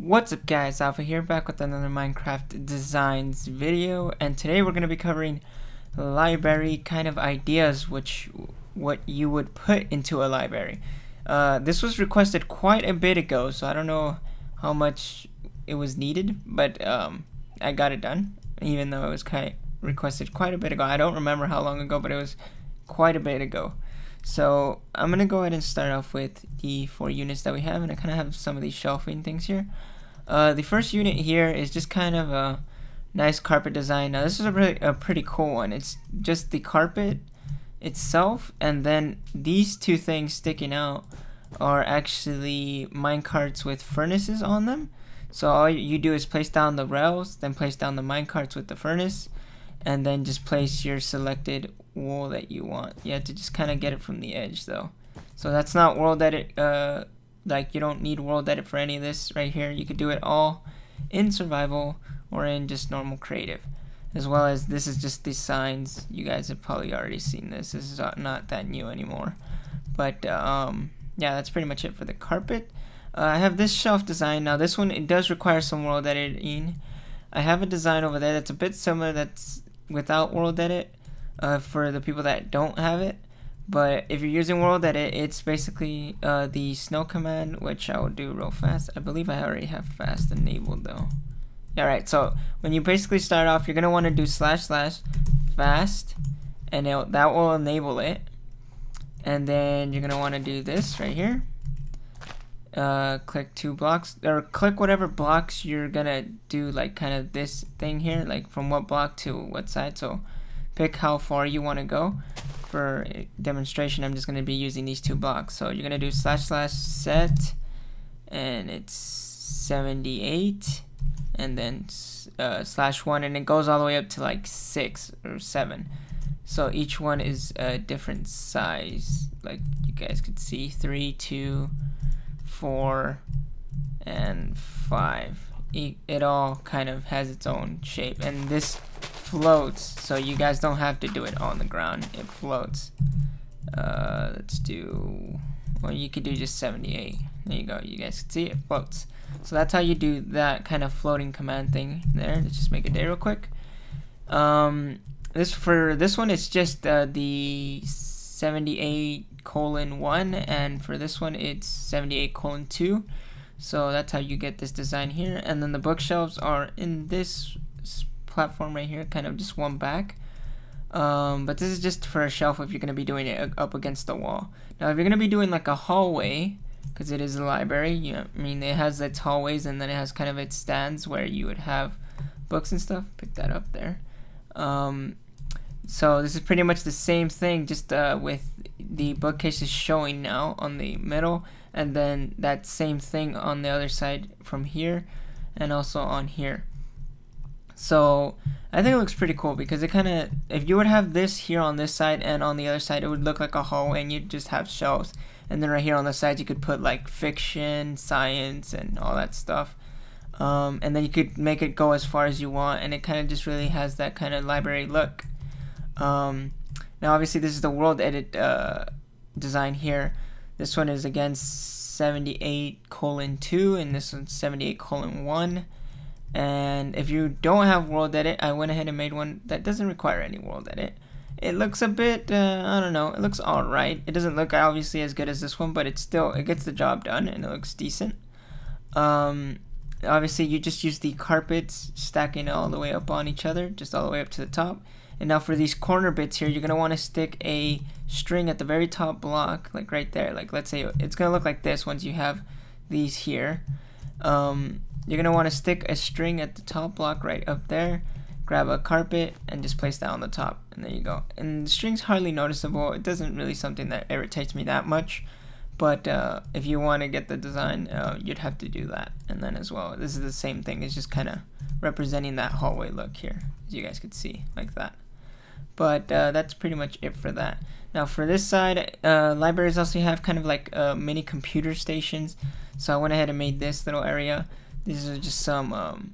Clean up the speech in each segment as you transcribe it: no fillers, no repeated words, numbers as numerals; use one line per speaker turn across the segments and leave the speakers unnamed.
What's up guys, Alpha here, back with another Minecraft designs video, and today we're going to be covering library kind of ideas, what you would put into a library. This was requested quite a bit ago, so I don't know how much it was needed, but I got it done, even though it was requested quite a bit ago. I don't remember how long ago, but it was quite a bit ago. So I'm going to go ahead and start off with the 4 units that we have, and I kind of have some of these shelving things here. The first unit here is just kind of a nice carpet design. Now this is a pretty cool one. It's just the carpet itself, and then these two things sticking out are actually minecarts with furnaces on them. So all you do is place down the rails, then place down the minecarts with the furnace, and then just place your selected wool that you want. You have to just kind of get it from the edge though. So that's not world edit, like you don't need world edit for any of this right here. You could do it all in survival or in just normal creative. As well as this is just the signs. You guys have probably already seen this. This is not that new anymore. But yeah, that's pretty much it for the carpet. I have this shelf design. Now this one, it does require some world editing. I have a design over there that's a bit similar, that's without world edit for the people that don't have it. But if you're using world edit, it's basically the snow command, which I will do real fast. I believe I already have fast enabled though. Yeah, right. So when you basically start off, you're gonna want to do / fast, and that will enable it. And then you're gonna want to do this right here. Click 2 blocks, or click whatever blocks you're gonna do, like kind of this thing here, like from what block to what side. So pick how far you want to go. For demonstration, I'm just gonna be using these 2 blocks. So you're gonna do / set, and it's 78, and then /1, and it goes all the way up to like 6 or 7. So each one is a different size, like you guys could see, 3, 2, 4, and 5. It all kind of has its own shape, and this floats, so you guys don't have to do it on the ground. It floats. Let's do, well, you could do just 78. There you go. You guys can see it floats. So that's how you do that kind of floating command thing there. Let's just make a day real quick. For this one, it's just the 78:1, and for this one it's 78:2. So that's how you get this design here. And then the bookshelves are in this platform right here, kind of just one back. But this is just for a shelf if you're going to be doing it up against the wall. Now if you're going to be doing like a hallway, because it is a library, you know, I mean, it has its hallways, and then it has kind of its stands where you would have books and stuff. Pick that up there. So this is pretty much the same thing, just with the bookcases showing now on the middle, and then that same thing on the other side from here, and also on here. So I think it looks pretty cool, because it kind of, if you would have this here on this side and on the other side, it would look like a hallway, and you'd just have shelves. And then right here on the sides, you could put like fiction, science, and all that stuff. And then you could make it go as far as you want, and it kind of just really has that kind of library look. Now obviously this is the world edit design here. This one is again 78:2, and this one's 78:1. And if you don't have world edit, I went ahead and made one that doesn't require any world edit. It looks a bit, I don't know, it looks alright. It doesn't look obviously as good as this one, but it gets the job done, and it looks decent. Obviously you just use the carpets, stacking all the way up on each other, just all the way up to the top. And now for these corner bits here, you're going to want to stick a string at the very top block, like right there. Like let's say it's going to look like this once you have these here. You're going to want to stick a string at the top block right up there, grab a carpet, and just place that on the top, and there you go. And the string's hardly noticeable. It doesn't really something that irritates me that much, but if you want to get the design, you'd have to do that. And then as well, this is the same thing. It's just kind of representing that hallway look here, as you guys could see, like that. But that's pretty much it for that. Now for this side, libraries also have kind of like mini computer stations. So I went ahead and made this little area. These are just some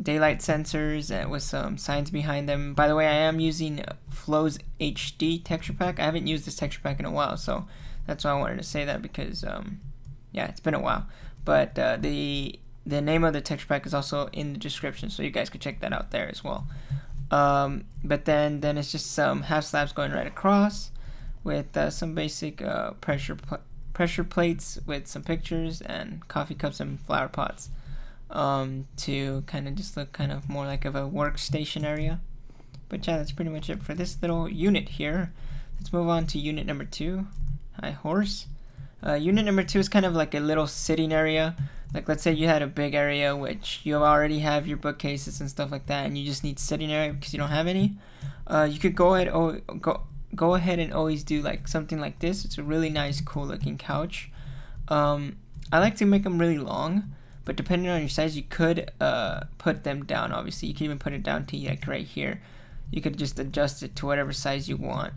daylight sensors with some signs behind them. By the way, I am using Flow's HD texture pack. I haven't used this texture pack in a while, so that's why I wanted to say that, because yeah, it's been a while. but the name of the texture pack is also in the description, so you guys could check that out there as well. But then it's just some half slabs going right across with some basic pressure plates with some pictures and coffee cups and flower pots, to kind of just look kind of more like of a workstation area. But yeah, that's pretty much it for this little unit here. Let's move on to unit number 2. Hi, horse. Unit number 2 is kind of like a little sitting area. Like, let's say you had a big area which you already have your bookcases and stuff like that, and you just need sitting area because you don't have any. You could go ahead and always do like something like this. It's a really nice, cool looking couch. I like to make them really long, but depending on your size, you could put them down. Obviously, you can even put it down to like right here. You could just adjust it to whatever size you want.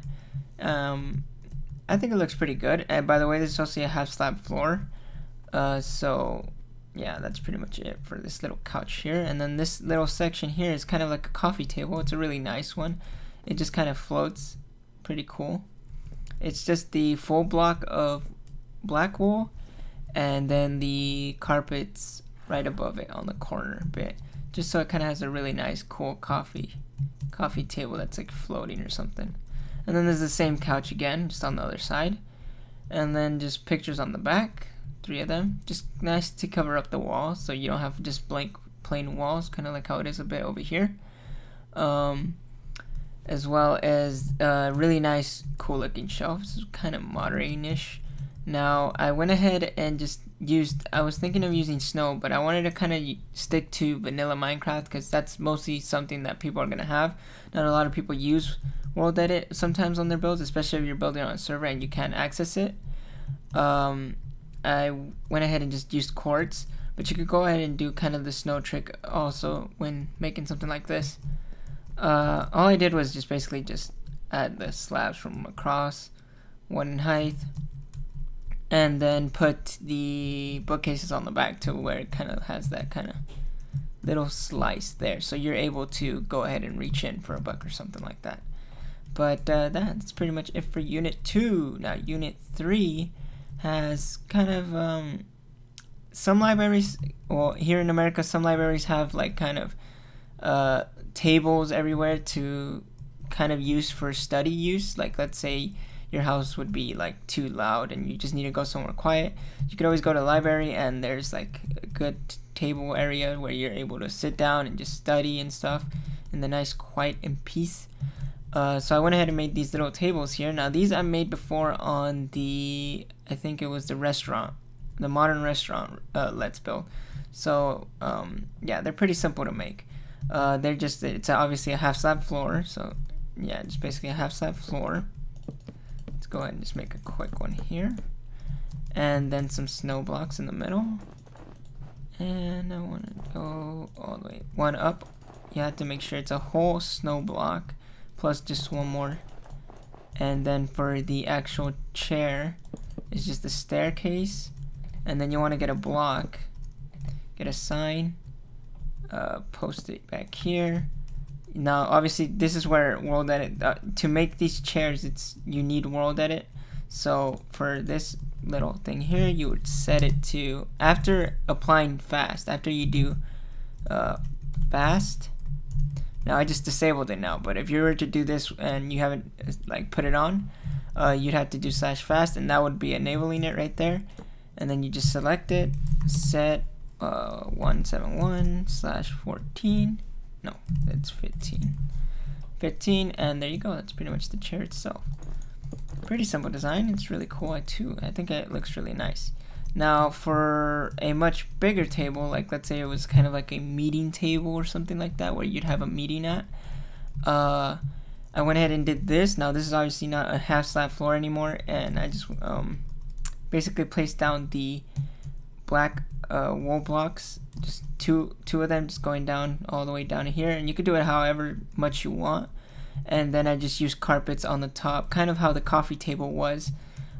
I think it looks pretty good. And by the way, this is also a half slab floor. So yeah, that's pretty much it for this little couch here. And then this little section here is kind of like a coffee table. It's a really nice one. It just kind of floats. Pretty cool. It's just the full block of black wool, and then the carpets right above it on the corner bit, just so it kind of has a really nice, cool coffee table that's like floating or something. And then there's the same couch again, just on the other side, and then just pictures on the back, 3 of them. Just nice to cover up the walls, so you don't have just blank plain walls, kind of like how it is a bit over here. As well as really nice, cool looking shelves, kind of modern-ish. Now, I went ahead and just used, I was thinking of using snow, but I wanted to kind of stick to vanilla Minecraft because that's mostly something that people are going to have. Not a lot of people use World Edit sometimes on their builds, especially if you're building on a server and you can't access it. I went ahead and just used quartz, but you could go ahead and do kind of the snow trick also when making something like this. All I did was just basically just add the slabs from across, 1 in height, and then put the bookcases on the back to where it kind of has that kind of little slice there, so you're able to go ahead and reach in for a book or something like that. But that's pretty much it for unit 2. Now unit 3 has kind of some libraries, well, here in America some libraries have like kind of tables everywhere to kind of use for study use. Like, let's say your house would be like too loud and you just need to go somewhere quiet, you could always go to the library and there's like a good table area where you're able to sit down and just study and stuff in the nice quiet and peace. So I went ahead and made these little tables here. Now these I made before on the, I think it was the restaurant, the modern restaurant Let's Build. So yeah, they're pretty simple to make. They're just, it's obviously a half slab floor, so yeah, just basically a half slab floor. Let's go ahead and just make a quick one here, and then some snow blocks in the middle, and I want to go all the way 1 up. You have to make sure it's a whole snow block plus just 1 more, and then for the actual chair it's just a staircase, and then you want to get a block, get a sign, post it back here. Now obviously this is where World Edit, to make these chairs you need World Edit. So for this little thing here, you would set it to, after applying fast, after you do fast. Now I just disabled it now, but if you were to do this and you haven't like put it on, you'd have to do /fast, and that would be enabling it right there. And then you just select it, set 171/14. No, it's 15, and there you go. That's pretty much the chair itself. Pretty simple design. It's really cool too. I think it looks really nice. Now for a much bigger table, like let's say it was kind of like a meeting table or something like that, where you'd have a meeting at, I went ahead and did this. Now this is obviously not a half slab floor anymore, and I just basically placed down the black wool blocks, just two of them, just going down all the way down to here, and you could do it however much you want. And then I just used carpets on the top, kind of how the coffee table was,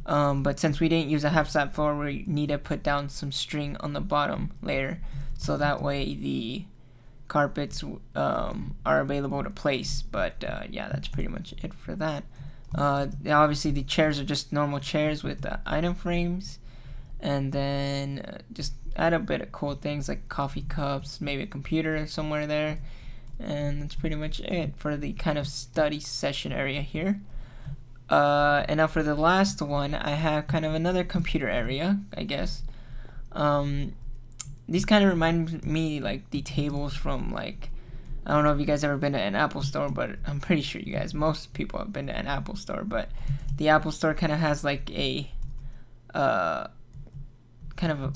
but since we didn't use a half slab floor, we need to put down some string on the bottom layer, so that way the carpets are available to place. But yeah, that's pretty much it for that. Obviously the chairs are just normal chairs with item frames, and then just add a bit of cool things like coffee cups, maybe a computer somewhere there, and that's pretty much it for the kind of study session area here. And now for the last one, I have kind of another computer area, I guess. These kind of remind me like the tables from, like, I don't know if you guys ever been to an Apple store, but I'm pretty sure you guys, most people have been to an Apple store, but the Apple store kind of has like a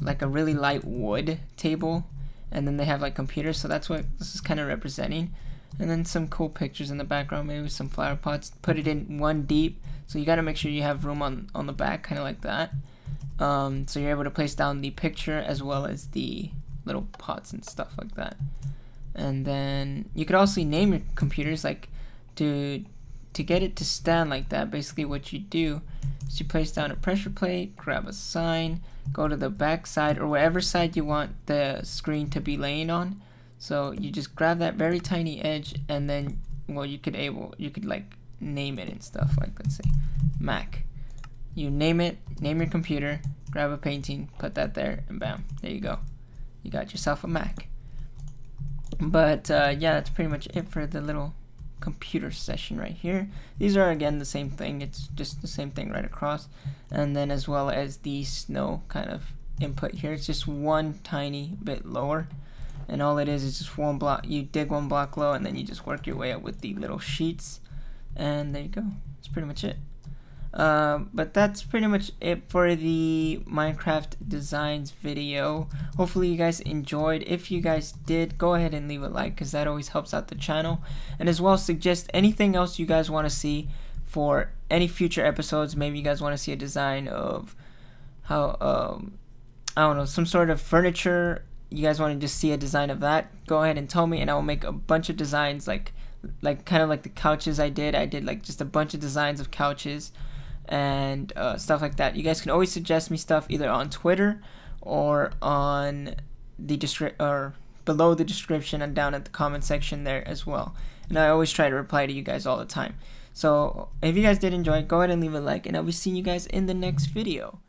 like a really light wood table, and then they have like computers, so that's what this is kind of representing. And then some cool pictures in the background, maybe some flower pots. Put it in one deep, so you got to make sure you have room on the back, kind of like that. So you're able to place down the picture as well as the little pots and stuff like that. And then you could also name your computers, like to get it to stand like that. Basically what you do is you place down a pressure plate, grab a sign, go to the back side or whatever side you want the screen to be laying on. So you just grab that very tiny edge, and then, well, you could like name it and stuff, like let's say Mac. You name it, name your computer, grab a painting, put that there, and bam, there you go. You got yourself a Mac. But yeah, that's pretty much it for the little computer session right here. These are again the same thing, it's just the same thing right across. And then as well as the snow kind of input here, it's just one tiny bit lower. And all it is just one block. You dig one block low, and then you just work your way up with the little sheets, and there you go. That's pretty much it. But that's pretty much it for the Minecraft designs video. Hopefully you guys enjoyed. If you guys did, go ahead and leave a like, because that always helps out the channel. And as well, suggest anything else you guys want to see for any future episodes. Maybe you guys want to see a design of how I don't know, some sort of furniture. You guys want to just see a design of that, go ahead and tell me, and I will make a bunch of designs, like kind of like the couches I did like just a bunch of designs of couches and stuff like that. You guys can always suggest me stuff either on Twitter or on the or below the description and down at the comment section there as well. And I always try to reply to you guys all the time. So if you guys did enjoy, go ahead and leave a like, and I'll be seeing you guys in the next video.